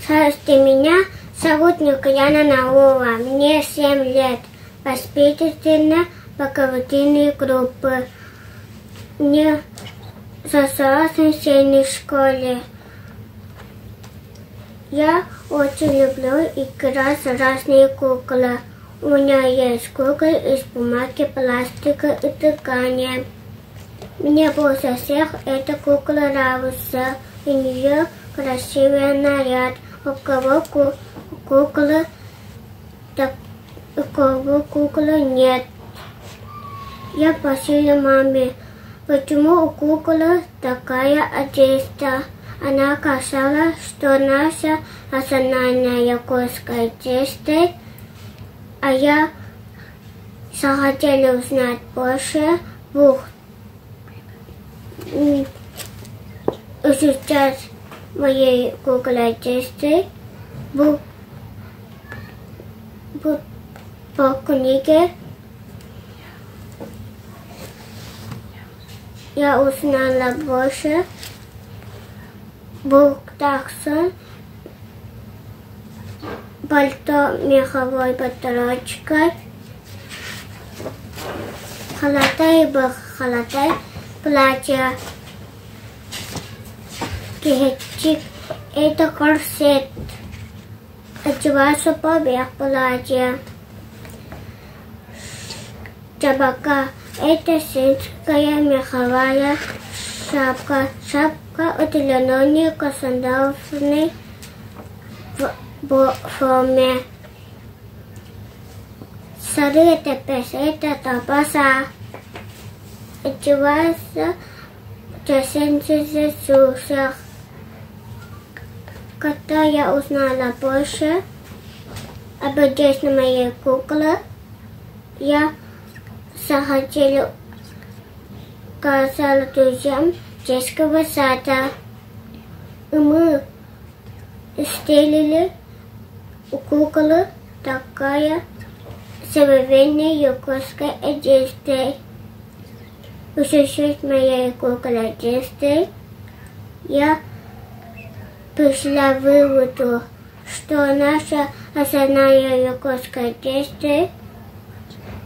Здравствуйте, меня зовут Николяна Наумова, мне 7 лет. Воспитательная благотворительной группы. Мне засталась в средней школе. Я очень люблю играть в разные куклы. У меня есть куклы из бумаги, пластика и ткани. Мне больше всех эта кукла нравится. У нее красивый наряд. У кого куклы, так у кого куклы нет. Я спросила маме, почему у куклы такая одежда. Она сказала, что наша национальная якутская одежда. А я захотела узнать больше, изучать моей куклы одежды по книге. Я узнала больше. Был также пальто меховой батарочкой, холодное платье, кичик, это корсет, одевался поверх платья, чабака, это сельская меховая шапка, от льняной косондовной форме. Сары это пес, это табаса. Одевается в сушах. Когда я узнала больше об одежде моей куклы, я захотела сказать друзьям детского сада. И мы сделали у куклы такая современная якутская одежда. Изучив моей куклы одежды, я пришла к выводу, что наша национальная якутская одежда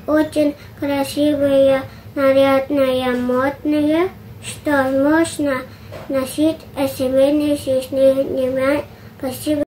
очень красивая, нарядная, модная, что можно носить в семейной жизни. Спасибо.